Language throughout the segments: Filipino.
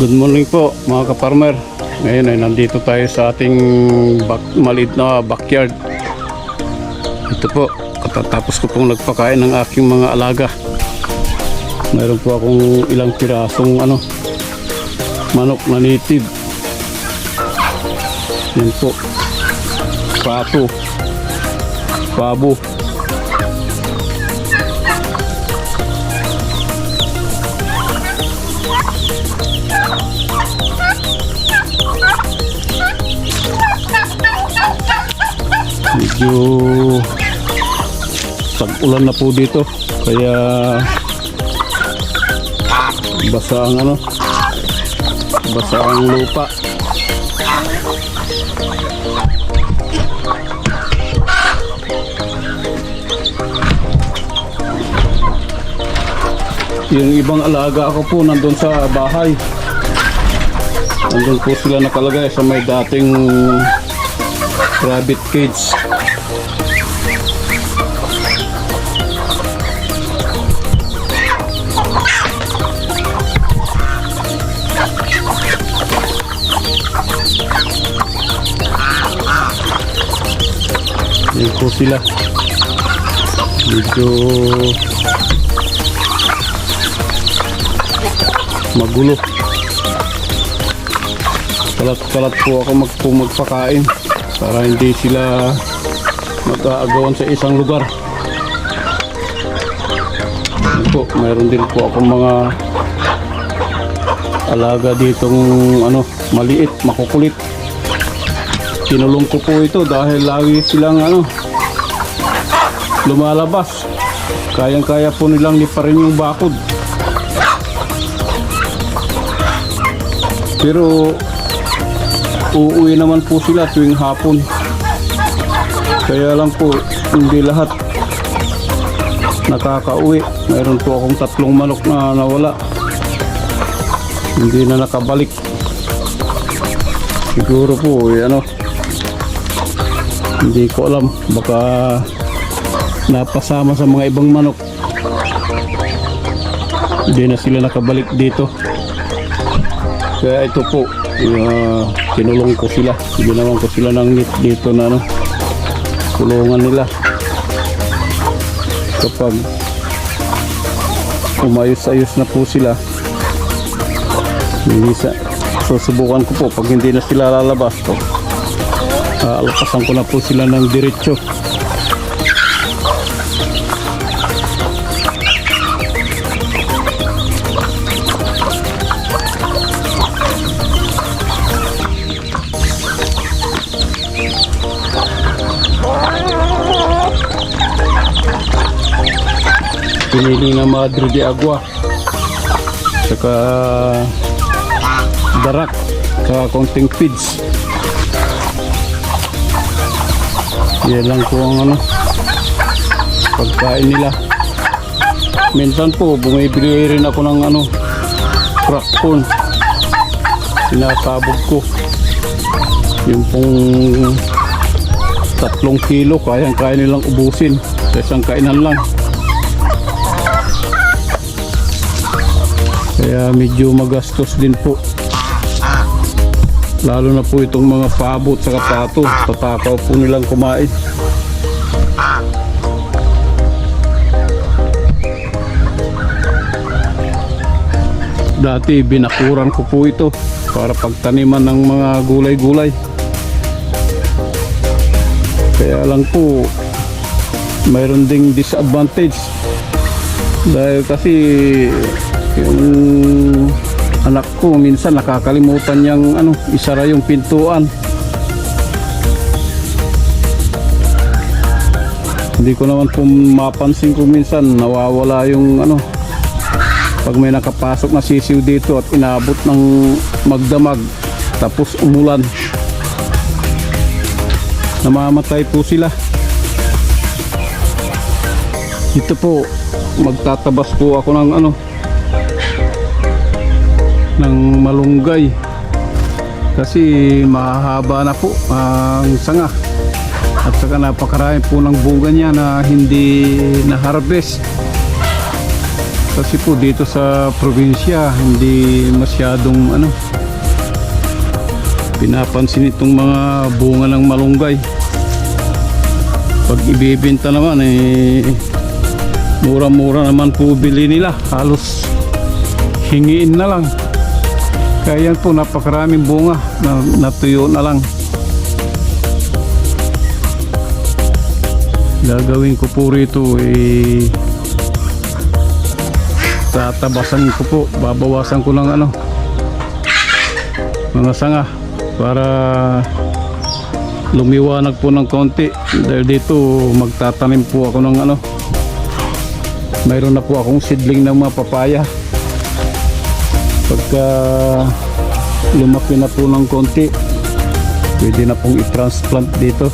Good morning po mga ka-farmer. Ngayon ay nandito tayo sa ating maliit na backyard. Ito po, katatapos ko pong nagpakain ng aking mga alaga. Mayroon po akong ilang pirasong manok na native. Yan po, pato, pabo. Medyo tag-ulan na po dito, kaya basa ang lupa. Yung ibang alaga ako po nandun sa bahay. Nandun po sila nakalagay sa may dating rabbit cage. Yan po sila. Medyo magulo. Kalat-kalat po ako magpakain para hindi sila mag-aagawan sa isang lugar. Po, mayroon din po akong mga alaga ditong maliit, makukulit. Kinulong ko po ito dahil lagi silang lumalabas. Kayang-kaya po nilang liparin yung bakod. Pero uuwi naman po sila tuwing hapon. Kaya lang po hindi lahat nakakauwi. Mayroon po akong 3 manok na nawala. Hindi na nakabalik. Siguro po hindi ko alam, baka napasama sa mga ibang manok. Hindi na sila nakabalik dito. Kaya ito po, kinulong ko sila. Ginawan ko sila ng net dito na kulungan nila. Kapag umayos-ayos na po sila, susubukan ko po pag hindi na sila lalabas po. Alapasan ko na po sila ng diretso. Pinili na Madre de Agua, saka darak, saka konting feeds. Yan lang po ang pagkain nila. Minsan po bumibili rin ako ng crack corn. Sinasabog ko. Yung pong 3 kilo kayang-kaya nilang ubusin sa isang kainan lang. Kaya medyo magastos din po. Lalo na po itong mga pabo at saka pato. Tatakaw po nilang kumain. Dati binakuran ko po ito para pagtaniman ng mga gulay-gulay. Kaya lang po mayroon ding disadvantage. Dahil kasi yung anak ko minsan nakakalimutan niyang isara yung pintuan. Hindi ko naman po mapansin kung minsan nawawala yung pag may nakapasok na sisiw dito at inabot ng magdamag tapos umulan, namamatay po sila. Ito po, magtatabas po ako ng malunggay kasi mahaba na po ang sanga at saka napakarami po ng bunga niya na hindi na harvest. Kasi po dito sa probinsya hindi masyadong pinapansin itong mga bunga ng malunggay. Pag ibibenta naman mura-mura naman po bili nila, halos hingiin na lang. Kaya yan po, napakaraming bunga na natuyo na lang. Gagawin ko po rito tatabasan ko po, babawasan ko ng mga sanga para lumiwanag po ng konti. Dahil dito magtatanim po ako ng mayroon na po akong seedling ng mga papaya. Pagka lumaki na po ng konti, pwede na pong i-transplant dito.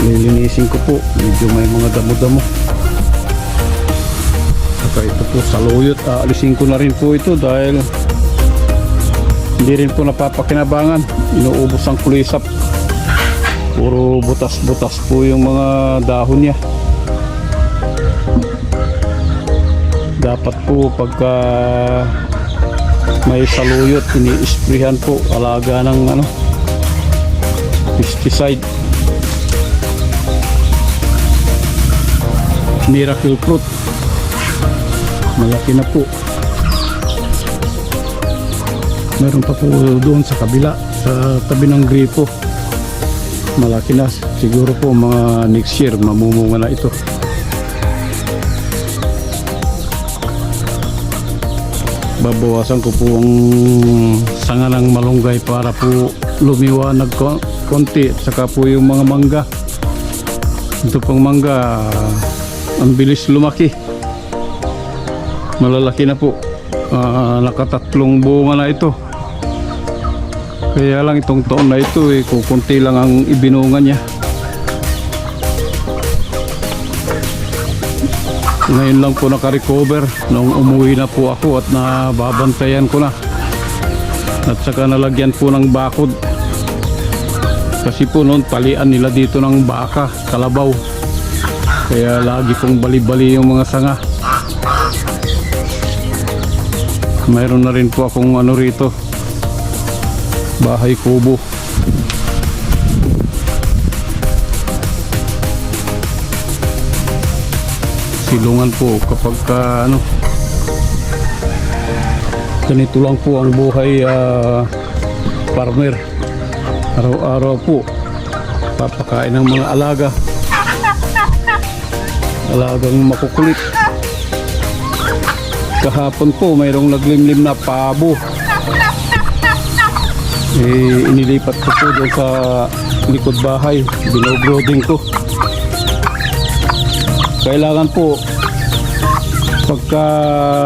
Lilinisin ko po, medyo may mga damo-damo. Saka ito po saluyot, aalisin ko na rin po ito dahil hindi rin po napapakinabangan. Inuubos ang kulisap, puro butas-butas po yung mga dahon niya. Dapat po pagka may saluyot, ini-sprayhan po, alaga ng pesticide. Miracle fruit, malaki na po. Meron pa po doon sa kabila, sa tabi ng gripo, malaki na. Siguro po mga next year mamumunga na ito. Babawasan ko po ang sanga ng malunggay para po lumiwanag konti. At saka po yung mga mangga, ito pong mangga ang bilis lumaki, malalaki na po. Nakatatlong bunga na ito. Kaya lang itong taon na ito kukunti lang ang ibinunga niya. Ngayon lang po naka-recover nung umuwi na po ako at nababantayan ko na. At saka nalagyan po ng bakod. Kasi po noon palian nila dito ng baka, kalabaw. Kaya lagi pong bali-bali yung mga sanga. Mayroon na rin po akong rito, bahay kubo. Silungan po kapag ganito lang po ang buhay farmer. Araw-araw po papakain ng mga alagang makukulit. Kahapon po mayroong naglimlim na pabo, inilipat ko po doon sa likod bahay, binobrooding ko. Kailangan po pagka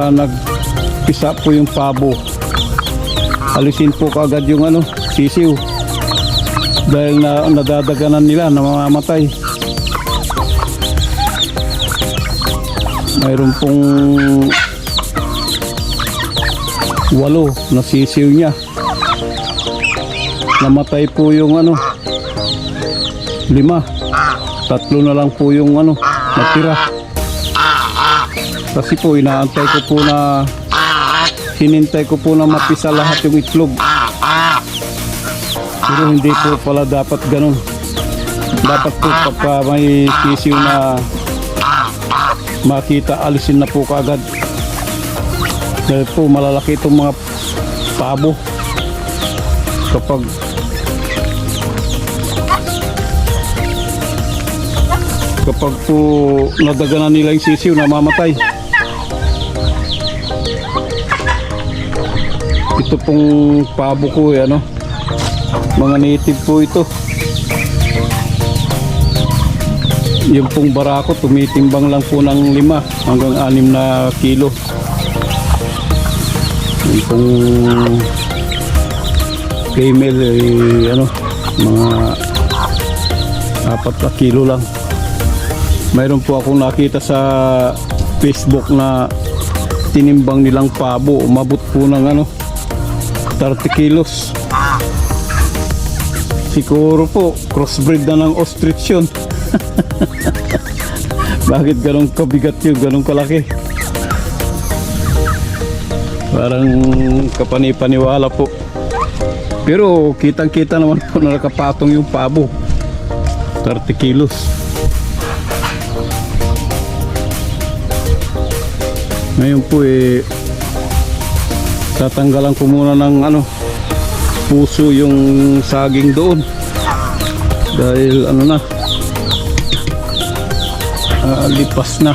nagpisa po yung pabo, alisin po kaagad yung sisiw, dahil nadadaganan nila, namamatay. Mayroon pong 8 na sisiw niya, namatay po yung 5, 3 na lang po yung natira. Kasi po hinintay ko po na mapisa lahat yung itlog. Pero hindi po pala dapat ganun. Dapat po pagka may sisiw na makita, alisin na po kaagad. Dahil po malalaki itong mga pabo. Kapag po nadaganan nila yung sisiw, namamatay. Ito pong pabo ko mga native po ito. Yung pong barako tumitimbang lang po ng 5 hanggang 6 na kilo. Yung pong female mga 4 na kilo lang. Mayroon po akong nakita sa Facebook na tinimbang nilang pabo, umabot po ng 30 kilos. Siguro po crossbreed na ng ostrich yun. Bakit ganun kabigat yun, ganun kalaki? Parang kapani-paniwala po. Pero kitang-kita naman po na nakapatong yung pabo. 30 kilos. Ngayon po tatanggalan ko muna ng puso yung saging doon. Dahil lipas na.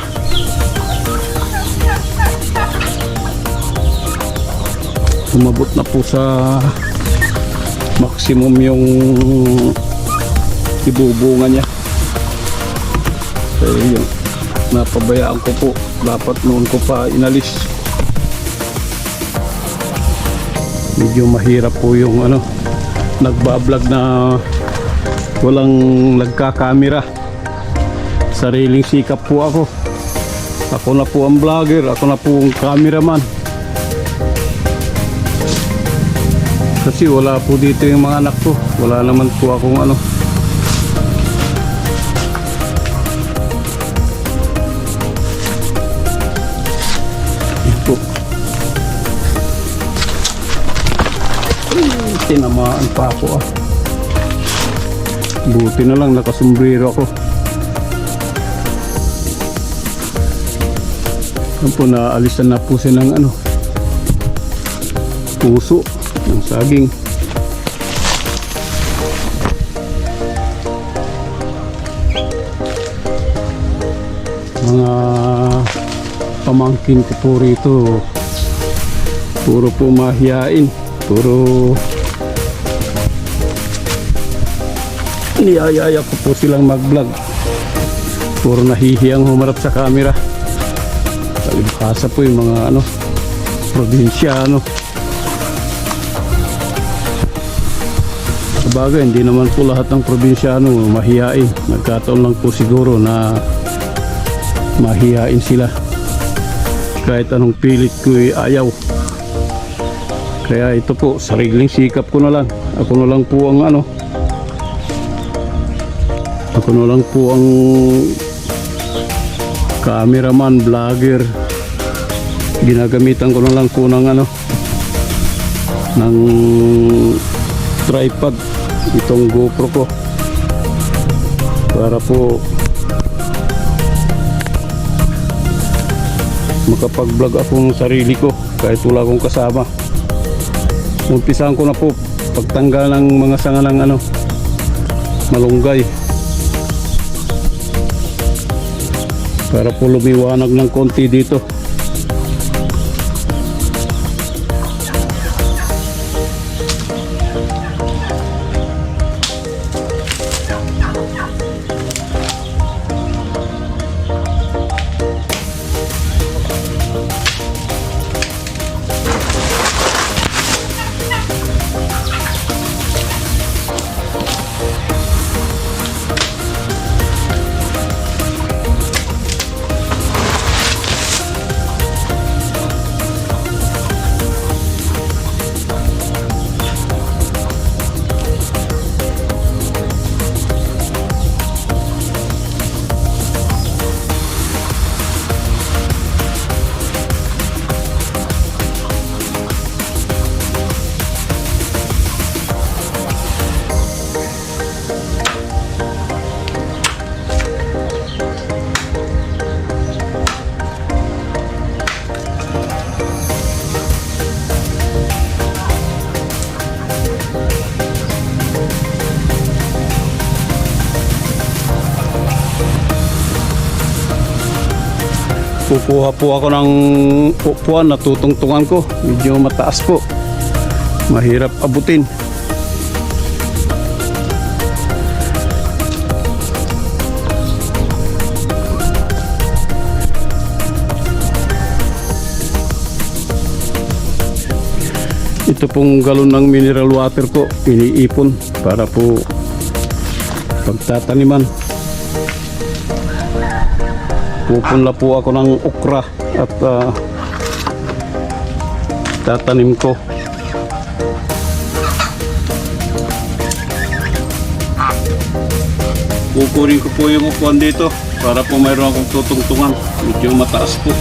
Umabot na po sa maximum yung ibubunga niya. Pero yun, napabayaan ko po. Dapat noon ko pa inalis. Medyo mahirap po yung nagbablog na walang nagkakamera. Sariling sikap po ako. Ako na po ang vlogger, ako na po ang cameraman. Kasi wala po dito yung mga anak ko. Wala naman po akong Ito. Tinamaan pa ako Buti na lang nakasombrero ako. Yan po, naalisan na po siya ng puso ng saging. Mga pamangkin ko po rito, puro po mahiyain, puro niyayaya ko po silang mag-vlog. Puro nahihiyang humarap sa camera. Talibhasa po yung mga probinsyano. Sabagay, hindi naman po lahat ng probinsyano mahiyain. Nagkataon lang po siguro na mahiyain sila. Kahit anong pilit ko ayaw. Kaya ito po, sariling sikap ko na lang. Ako na lang po ang Ako na lang po ang cameraman, vlogger. Ginagamitan ko na lang po ng ng tripod, itong GoPro ko, para po makapag-vlog ako ng sarili ko kahit wala akong kasama. Umpisahan ko na po pagtanggal ng mga sanga ng malunggay para po lumiwanag ng konti dito. Kukuha po ako ng upuan na tutungtungan ko. Medyo mataas po. Mahirap abutin. Ito pong galon ng mineral water ko, iniipon para po pagtataniman. Pupunla po ako ng okra at tatanim ko. Kukunin ko po yung upuan dito para po mayroon akong tutungtungan. Medyo mataas po.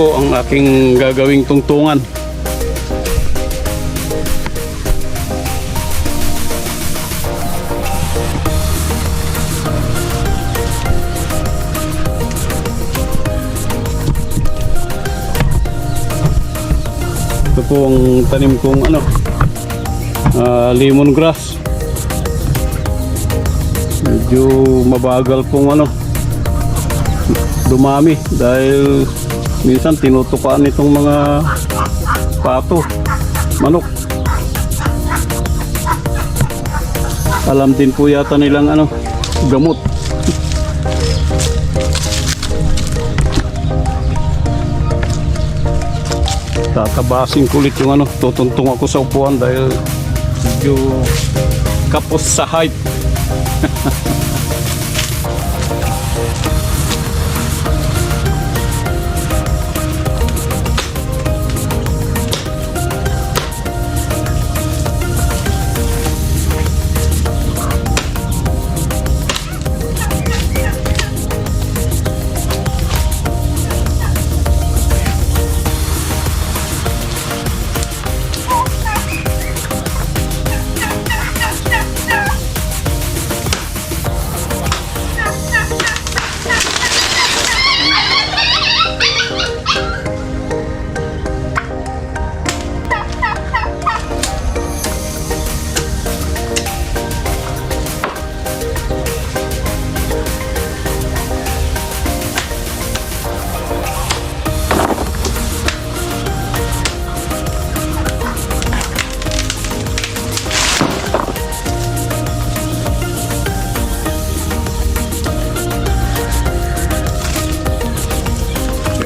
po ang aking gagawing tungtungan. Ito po ang tanim kong lemongrass. Medyo mabagal pong dumami dahil minsan tinutukaan itong mga pato, manok. Alam din po yata nilang gamot. Tatabasin ko ulit yung tutuntong ako sa upuan dahil medyo kapos sa height.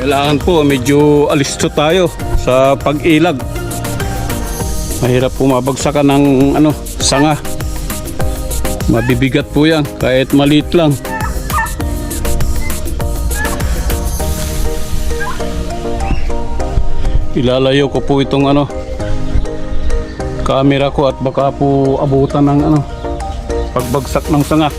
Kailangan po medyo alisto tayo sa pag-ilag. Mahirap po mabagsakan ng sanga. Mabibigat po yan kahit maliit lang. Ilalayo ko po itong camera ko at baka po abutan ng pagbagsak ng sanga.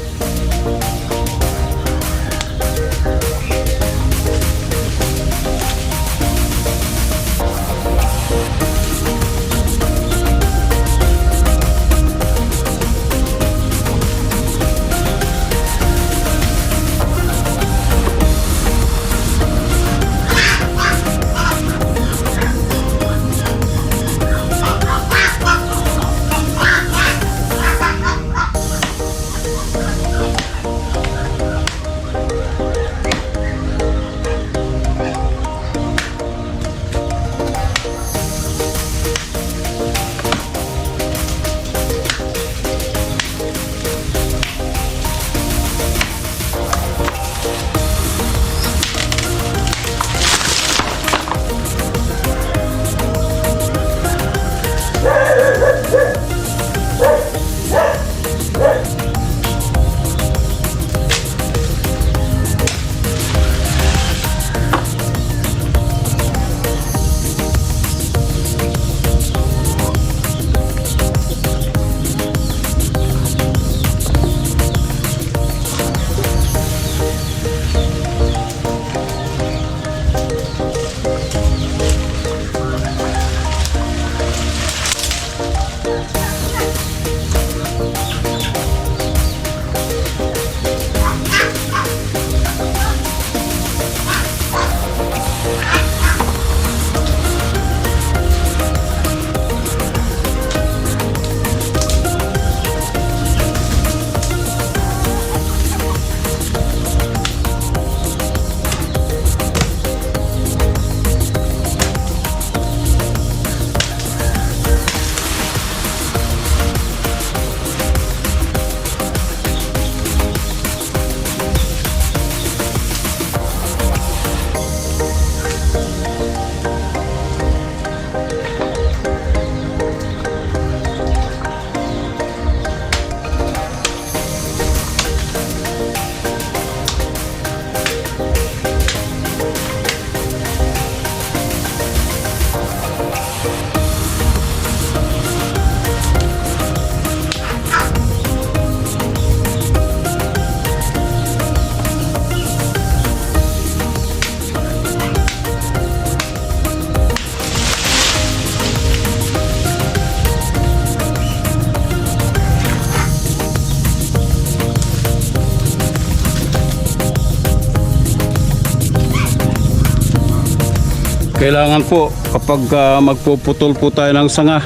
Kailangan po kapag magpuputol po tayo ng sanga,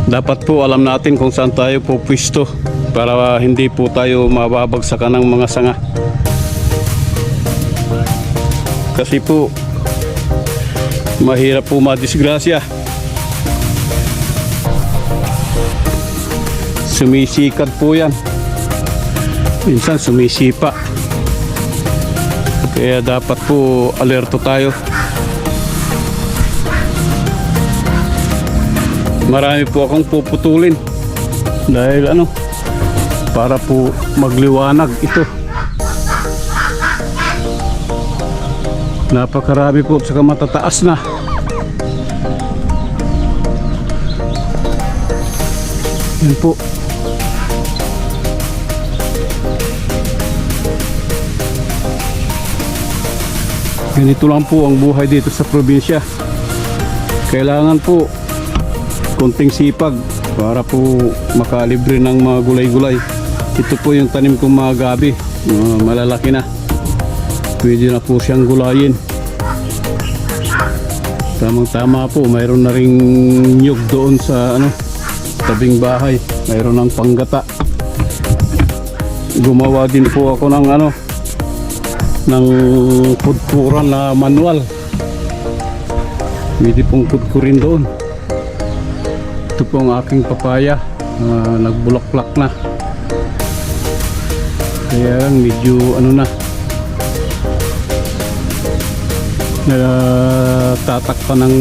dapat po alam natin kung saan tayo po pwesto para hindi po tayo mababagsakan ng mga sanga. Kasi po mahirap po madisgrasya. Sumisikat po yan. Minsan sumisipa. Kaya dapat po alerto tayo. Marami po akong puputulin dahil para po magliwanag ito. Napakarami po at saka matataas na. Yan po. Ganito lang po ang buhay dito sa probinsya. Kailangan po konting sipag para po makalibre ng mga gulay-gulay. Ito po yung tanim kong mga gabi, malalaki na. Pwede na po siyang gulayin. Tamang-tama po, mayroon na ring nyug doon sa tabing bahay. Mayroon ng panggata. Gumawa din po ako ng ng pudpuran na manual. Pwede pong pudpurin doon. Ito po ang aking papaya, nagbulaklak na. Kaya medyo tatakpan ng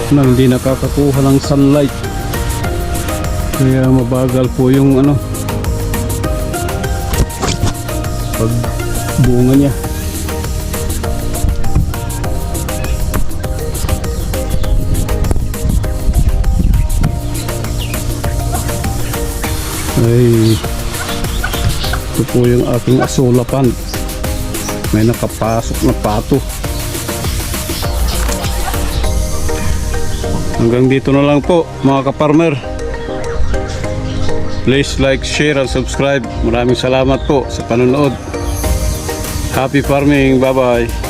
hindi nakakakuha ng sunlight. Kaya mabagal po yung pagbunga niya. Ay, ito po yung aking asulapan. May nakapasok na pato. Hanggang dito na lang po mga kaparmer. Please like, share and subscribe. Maraming salamat po sa panonood. Happy farming. Bye bye.